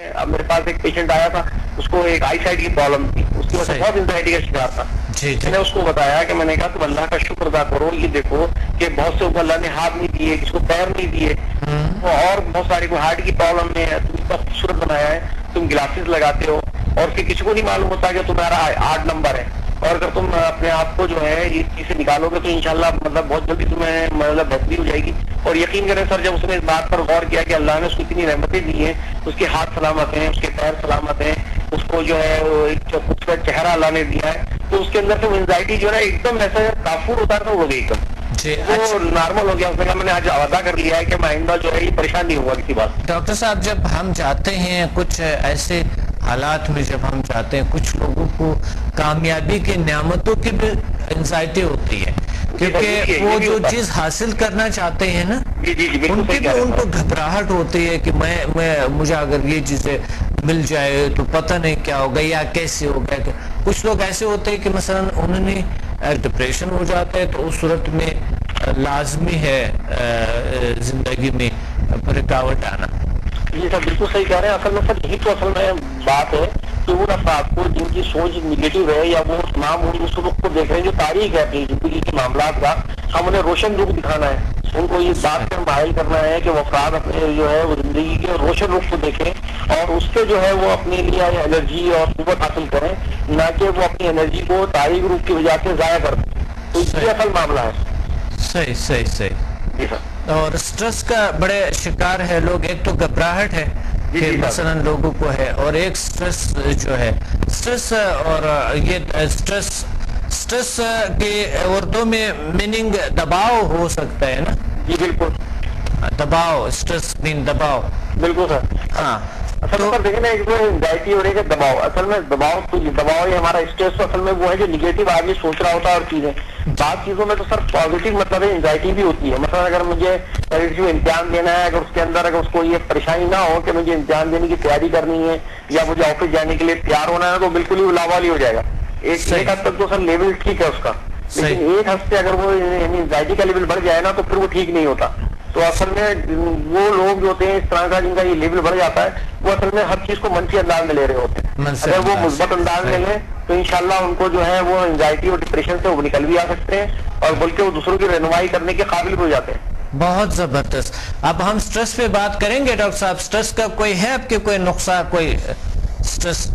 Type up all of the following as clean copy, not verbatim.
اب میرے پاس ایک پیشنٹ آیا تھا, اس کو ایک آئی سائٹ کی پرابلم تھی, اس کی وجہ سے بہت انزائٹی کا شکار تھا. میں نے اس کو بتایا کہ میں نے کہا تم اللہ کا شکر ادا کرو, یہ دیکھو کہ بہت سے اللہ نے ہاتھ نہیں دیے, کسی کو پیر نہیں دیے, اور بہت ساری کو ہارٹ کی پرابلم ہے, تم اتنا خوبصورت بنایا ہے, تم گلاسز لگاتے ہو اور پھر کسی کو نہیں معلوم ہوتا کہ تمہارا 8 نمبر ہے, اور اگر تم اپنے آپ کو جو ہے یہ چیز سے نکالو گے تو انشاءاللہ مطلب بہت جلدی تمہیں مطلب بہتری ہو جائے گی. اور یقین کریں سر, جب اس نے اس بات پر غور کیا کہ اللہ نے اس کو اتنی رحمتیں دی ہیں, اس کے ہاتھ سلامت ہیں, اس کے پیر سلامت ہیں, اس کو جو ہے ایک خوبصورت چہرہ اللہ نے دیا ہے, تو اس کے اندر سے انزائٹی جو ہے ایک دم ایسا کافور ہوتا ہے, ہو گئی ایک دم وہ نارمل ہو گیا. اس نے کہا میں نے آج وعدہ کر لیا ہے کہ میں آئندہ جو ہے یہ پریشان نہیں ہوا کسی بات. ڈاکٹر صاحب, جب ہم جاتے ہیں کچھ ایسے حالات میں, جب ہم چاہتے ہیں, کچھ لوگوں کو کامیابی کی نعمتوں کی بھی انزائٹی ہوتی ہے, کیونکہ وہ جو چیز حاصل کرنا چاہتے ہیں نا, ان کی بھی ان کو گھبراہٹ ہوتی ہے کہ مجھے اگر یہ چیزیں مل جائے تو پتہ نہیں کیا ہوگا یا کیسے ہوگا. کچھ لوگ ایسے ہوتے ہیں کہ مثلا انہوں نے ڈپریشن ہو جاتا ہے, تو اس صورت میں لازمی ہے زندگی میں رکاوٹ آنا. جی سر, بالکل صحیح کہہ رہے ہیں. اصل میں سر یہی تو اصل میں بات ہے کہ ان افراد کو جن کی سوچ نگیٹو ہے, یا وہ تمام اس رخ کو دیکھ رہے ہیں جو تاریخ ہے اپنی زندگی کے معاملات کا, ہم انہیں روشن رخ دکھانا ہے, ان کو یہ بات پر مائل کرنا ہے کہ وہ افراد اپنے جو ہے وہ زندگی کے روشن رخ کو دیکھیں, اور اس سے جو ہے وہ اپنے لیے انرجی اور قوت حاصل کریں, نہ کہ وہ اپنی انرجی کو تاریخ رخ کی وجہ سے ضائع کر دیں. تو یہ اصل معاملہ ہے. صحیح صحیح صحیح. جی سر. اور سٹریس کا بڑے شکار ہے لوگ. ایک تو گھبراہٹ ہے کہ مثلا لوگوں کو ہے, اور ایک سٹریس جو ہے, سٹریس اور یہ سٹریس کے اردو میں میننگ دباؤ ہو سکتا ہے نا. جی بالکل, دباؤ, سٹریس مین دباؤ. بالکل سر. ہاں, اصل میں دیکھیں نا, ایک جو انزائٹی ہو رہی ہے دباؤ, اصل میں دباؤ یہ ہمارا اسٹریس تو اصل میں وہ ہے جو نگیٹو آدمی سوچ رہا ہوتا ہے. اور چیزیں بعض چیزوں میں تو سر پازیٹیو مطلب ہے انزائٹی بھی ہوتی ہے. مثلا اگر مجھے جو امتحان دینا ہے, اگر اس کے اندر اگر اس کو یہ پریشانی نہ ہو کہ مجھے امتحان دینے کی تیاری کرنی ہے یا مجھے آفس جانے کے لیے تیار ہونا ہے, تو بالکل ہی لاوالی ہو جائے گا. ایک حد تک تو سر لیول ٹھیک ہے اس کا, لیکن ایک حد سے اگر وہ انزائٹی کا لیول بڑھ جائے نا, تو پھر وہ ٹھیک نہیں ہوتا. تو اصل میں وہ لوگ جو ہوتے ہیں اس طرح کا, جن کا یہ لیول بڑھ جاتا ہے, وہ اصل میں ہر چیز کو منفی انداز میں لے رہے ہوتے ہیں. اگر وہ مثبت انداز میں لیں تو انشاءاللہ ان کو جو ہے وہ انزائٹی اور ڈپریشن سے وہ نکل بھی آ سکتے ہیں, اور بلکہ وہ دوسروں کی رہنمائی کرنے کے قابل بھی ہو جاتے ہیں. بہت زبردست. اب ہم سٹریس پہ بات کریں گے ڈاکٹر صاحب. سٹریس کا کوئی ہے آپ کے کوئی نقصان, کوئی سٹریس؟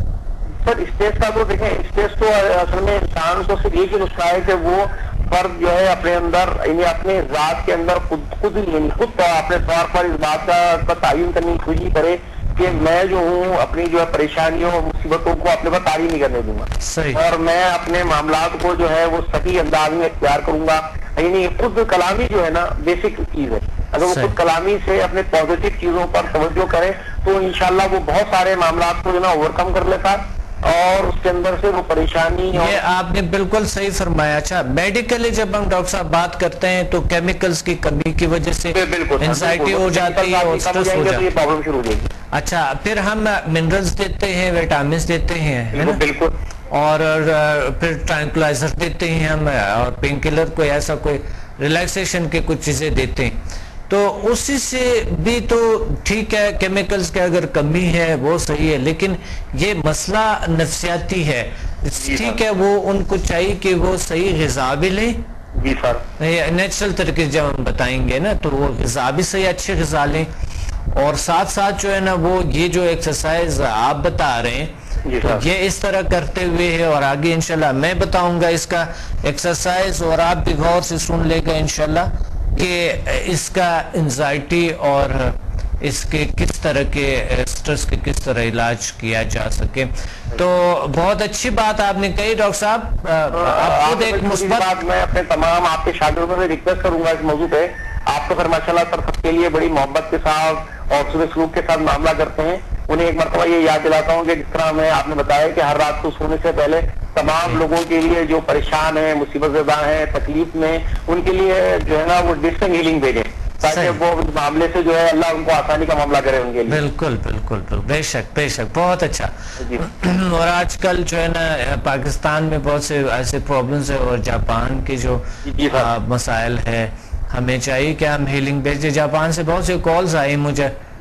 سر اسٹریس کا تو دیکھیں, اسٹریس تو اصل میں انسان کو صرف ایک ہی نسخہ ہے کہ وہ فرد جو ہے اپنے اندر, یعنی اپنے ذات کے اندر خود اپنے طور پر اس بات کا تعین کرنے کی کوشش کرے کہ میں جو ہوں اپنی جو ہے پریشانیوں اور مصیبتوں کو اپنے پر طاری نہیں کرنے دوں گا, اور میں اپنے معاملات کو جو ہے وہ صحیح انداز میں اختیار کروں گا. یعنی خود کلامی جو ہے نا بیسک چیز ہے. اگر وہ خود کلامی سے اپنے پازیٹیو چیزوں پر توجہ کرے تو انشاءاللہ وہ بہت سارے معاملات کو جو نا اوور کم کر لیتا ہے, اور اس کے اندر سے وہ پریشانی. یہ آپ نے بالکل صحیح فرمایا. اچھا, میڈیکلی جب ہم ڈاکٹر صاحب بات کرتے ہیں تو کیمیکلز کی کمی کی وجہ سے انزائٹی ہو جاتی ہے اور سٹریس ہو جاتی ہے, پرابلم شروع ہو جائے گی. اچھا, پھر ہم منرلز دیتے ہیں, وٹامنز دیتے ہیں, بالکل, اور پھر ٹرانکلائزر دیتے ہیں ہم, اور پین کلر کوئی ایسا کوئی ریلیکسیشن کے کچھ چیزیں دیتے ہیں. تو اسی سے بھی تو ٹھیک ہے, کیمیکلز کے اگر کمی ہے وہ صحیح ہے, لیکن یہ مسئلہ نفسیاتی ہے. ٹھیک ہے, وہ ان کو چاہیے کہ وہ صحیح غذا بھی لیں. جی سر. نیچرل طریقے جب ہم بتائیں گے نا, تو وہ غذا بھی صحیح اچھے غذا لیں, اور ساتھ ساتھ جو ہے نا وہ یہ جو ایکسرسائز آپ بتا رہے ہیں تو یہ اس طرح کرتے ہوئے ہے, اور آگے انشاءاللہ میں بتاؤں گا اس کا ایکسرسائز, اور آپ بھی غور سے سن لے گا انشاءاللہ کہ اس کا انزائٹی اور اس کے کس طرح کے سٹریس کے کس طرح علاج کیا جا سکے. تو بہت اچھی بات آپ نے کہی ڈاکٹر صاحب. آپ خود ایک مثبت, میں اپنے تمام آپ کے شاگردوں سے ریکویسٹ کروں گا اس موضوع پہ. آپ تو پھر ماشاءاللہ سر سب کے لیے بڑی محبت کے ساتھ اور حسن سلوک کے ساتھ معاملہ کرتے ہیں. انہیں ایک مرتبہ یہ یاد دلاتا ہوں کہ جس طرح میں آپ نے بتایا کہ ہر رات کو سونے سے پہلے تمام لوگوں کے لیے جو پریشان ہیں, مصیبت زدہ ہیں, تکلیف میں, ان کے لیے جو ہے نا وہ ڈسٹنگ ہیلنگ بھیجیں, تاکہ وہ اس معاملے سے جو ہے اللہ ان کو آسانی کا معاملہ کرے ان کے لیے. بالکل بالکل بالکل, بے شک بے شک, بہت اچھا. اور آج کل جو ہے نا پاکستان میں بہت سے ایسے پرابلمز ہیں, اور جاپان کے جو مسائل ہے, ہمیں چاہیے کہ ہم ہیلنگ بھیجیں. جاپان سے بہت سے کالز آئی مجھے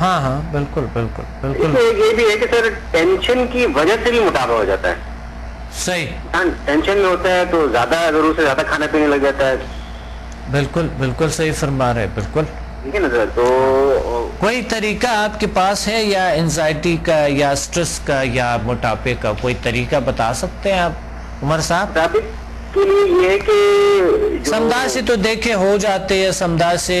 ہاں ہاں بالکل بالکل بالکل. یہ بھی ہے کہ سر ٹینشن کی وجہ سے بھی موٹاپا ہو جاتا ہے. صحیح. ٹینشن میں ہوتا ہے تو زیادہ ضرور سے زیادہ کھانا پینے لگ جاتا ہے. بالکل بالکل صحیح فرما رہے. بالکل ٹھیک ہے نا سر. تو کوئی طریقہ آپ کے پاس ہے یا انزائٹی کا یا سٹریس کا یا موٹاپے کا کوئی طریقہ بتا سکتے ہیں آپ عمر صاحب؟ کے لیے یہ ہے کہ سمدھا سے تو دیکھے ہو جاتے ہیں. سمدھا سے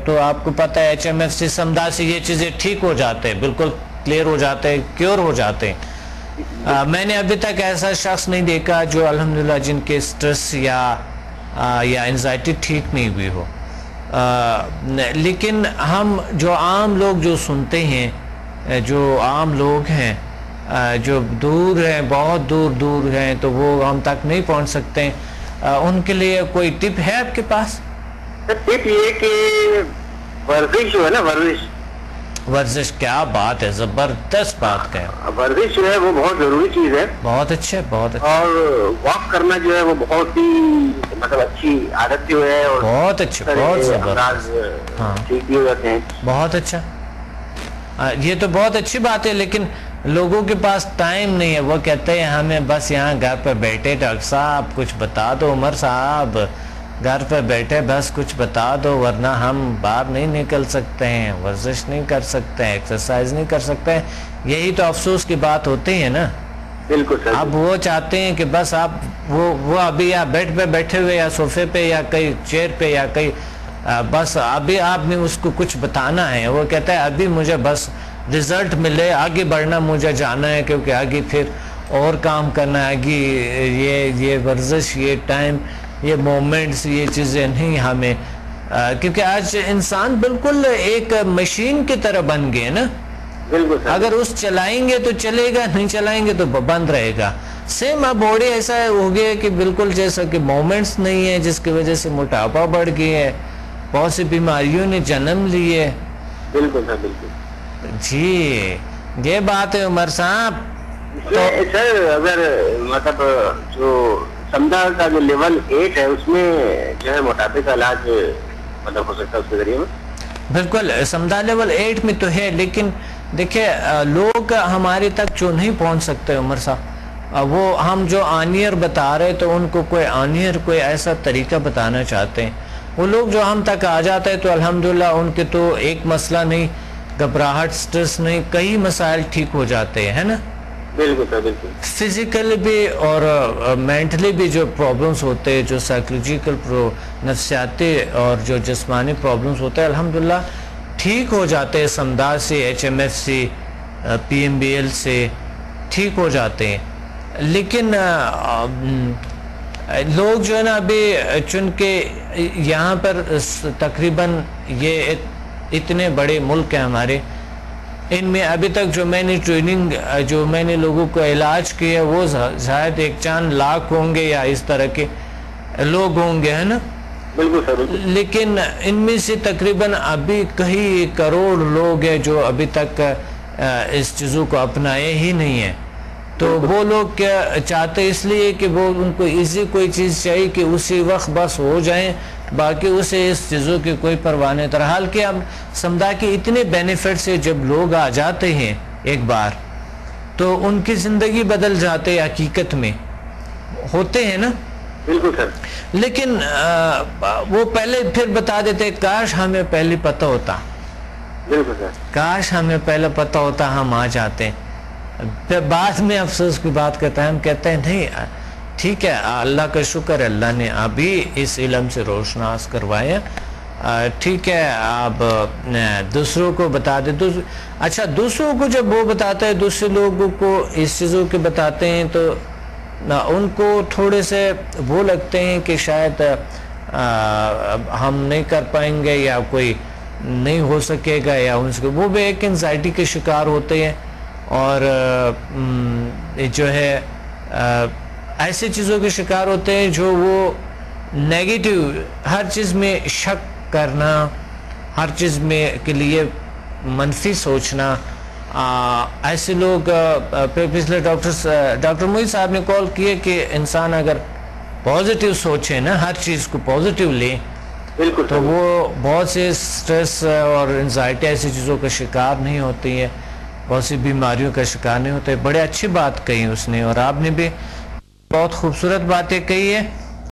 تو آپ کو پتہ ہے HMF سے سمدھا سے یہ چیزیں ٹھیک ہو جاتے ہیں, بالکل کلیئر ہو جاتے ہیں, کیور ہو جاتے ہیں. میں نے ابھی تک ایسا شخص نہیں دیکھا جو الحمدللہ جن کے سٹریس یا انزائٹی ٹھیک نہیں ہوئی ہو. لیکن ہم جو عام لوگ جو سنتے ہیں, جو عام لوگ ہیں جو دور ہیں, بہت دور دور ہیں, تو وہ ہم تک نہیں پہنچ سکتے, ان کے لیے کوئی ٹپ ہے آپ کے پاس؟ ٹپ یہ کہ ورزش جو ہے نا, ورزش کیا بات ہے, زبردست بات ہے. ورزش جو ہے وہ بہت ضروری چیز ہے. بہت اچھے بہت اچھے. اور واک کرنا جو ہے وہ بہت ہی مطلب اچھی عادت جو ہے, اور بہت اچھے, بہت زبردست, ٹھیک بھی ہو جاتے ہیں. بہت اچھا. یہ تو بہت اچھی بات ہے, لیکن لوگوں کے پاس ٹائم نہیں ہے. وہ کہتے ہیں ہمیں بس یہاں گھر پہ بیٹھے ڈاکٹر صاحب کچھ بتا دو, عمر صاحب گھر پہ بیٹھے بس کچھ بتا دو, ورنہ ہم باہر نہیں نکل سکتے ہیں, ورزش نہیں کر سکتے ہیں, ایکسرسائز نہیں کر سکتے ہیں. یہی تو افسوس کی بات ہوتی ہے نا. بالکل سر. اب وہ چاہتے ہیں کہ بس آپ وہ ابھی یا بیڈ پہ بیٹھے ہوئے یا صوفے پہ یا کئی چیئر پہ یا کئی, بس ابھی آپ نے اس کو کچھ بتانا ہے. وہ کہتا ہے ابھی مجھے بس رزلٹ ملے, آگے بڑھنا مجھے جانا ہے, کیونکہ آگے پھر اور کام کرنا ہے, آگے یہ ورزش, یہ ٹائم, یہ مومنٹس, یہ چیزیں نہیں ہمیں, کیونکہ آج انسان بالکل ایک مشین کی طرح بن گئے نا. اگر اس چلائیں گے تو چلے گا, نہیں چلائیں گے تو بند رہے گا. سیم اب باڈی ایسا ہو گیا کہ بالکل جیسا کہ مومنٹس نہیں ہے, جس کی وجہ سے موٹاپا بڑھ گیا ہے, بہت سی بیماریوں نے جنم لیے. بالکل سر بالکل. جی یہ بات ہے عمر صاحب. سر اگر مطلب جو سمدھا کا جو لیول 8 ہے اس میں جو ہے موٹاپے کا علاج مطلب ہو سکتا ہے اس کے ذریعے میں. بالکل سمدھا لیول 8 میں تو ہے, لیکن دیکھیں لوگ ہمارے تک جو نہیں پہنچ سکتے عمر صاحب, وہ ہم جو آنیئر بتا رہے تو ان کو کوئی آنیئر کوئی ایسا طریقہ بتانا چاہتے ہیں. وہ لوگ جو ہم تک آ جاتے ہیں تو الحمدللہ ان کے تو ایک مسئلہ نہیں, گھبراہٹ, سٹریس نہیں, کئی مسائل ٹھیک ہو جاتے ہیں نا. بالکل سر بالکل. فزیکلی بھی اور مینٹلی بھی جو پرابلمس ہوتے ہیں, جو سائیکولوجیکل نفسیاتی اور جو جسمانی پرابلمس ہوتے ہیں, الحمدللہ ٹھیک ہو جاتے ہیں. سمدھا سے, HMF سے, PMBL سے ٹھیک ہو جاتے ہیں. لیکن لوگ جو ہے نا ابھی چونکہ یہاں پر تقریباً یہ اتنے بڑے ملک ہیں ہمارے, ان میں ابھی تک جو میں نے ٹریننگ, جو میں نے لوگوں کو علاج کیا, وہ شاید 1-4 لاکھ ہوں گے یا اس طرح کے لوگ ہوں گے, ہے نا. بالکل سر. لیکن ان میں سے تقریباً ابھی کئی کروڑ لوگ ہیں جو ابھی تک اس چیزوں کو اپنائے ہی نہیں ہیں. تو وہ لوگ کیا چاہتے, اس لیے کہ وہ ان کو ایزی کوئی چیز چاہیے کہ اسی وقت بس ہو جائیں, باقی اسے اس چیزوں کی کوئی پرواہ نہیں. حال کہ اب سمدھا کے اتنے بینیفٹ سے جب لوگ آ جاتے ہیں ایک بار, تو ان کی زندگی بدل جاتے حقیقت میں ہوتے ہیں نا. بالکل سر. لیکن وہ پہلے پھر بتا دیتے, کاش ہمیں پہلے پتہ ہوتا. بالکل سر. کاش ہمیں پہلے پتہ ہوتا, ہم آ جاتے. پھر بعد میں افسوس کی بات کرتا ہے, ہم کہتے ہیں نہیں ٹھیک ہے, اللہ کا شکر, اللہ نے ابھی اس علم سے روشناس کروایا, ٹھیک ہے, آپ دوسروں کو بتا دیں. اچھا دوسروں کو جب وہ بتاتا ہے, دوسرے لوگوں کو اس چیزوں کے بتاتے ہیں, تو ان کو تھوڑے سے وہ لگتے ہیں کہ شاید ہم نہیں کر پائیں گے یا کوئی نہیں ہو سکے گا, یا ان سے وہ بھی ایک انزائٹی کے شکار ہوتے ہیں, اور جو ہے ایسی چیزوں کے شکار ہوتے ہیں جو وہ نیگیٹو, ہر چیز میں شک کرنا, ہر چیز میں کے لیے منفی سوچنا. ایسے لوگ پچھلے ڈاکٹر محیط صاحب نے کال کیے کہ انسان اگر پازیٹیو سوچے نا, ہر چیز کو پازیٹیو لے, بالکل. تو وہ بہت سے سٹریس اور انزائٹی ایسی چیزوں کا شکار نہیں ہوتی ہے، بہت سی بیماریوں کا شکار نہیں ہوتے. بڑے اچھی بات کہی اس نے، اور آپ نے بھی بہت خوبصورت باتیں کہی ہے.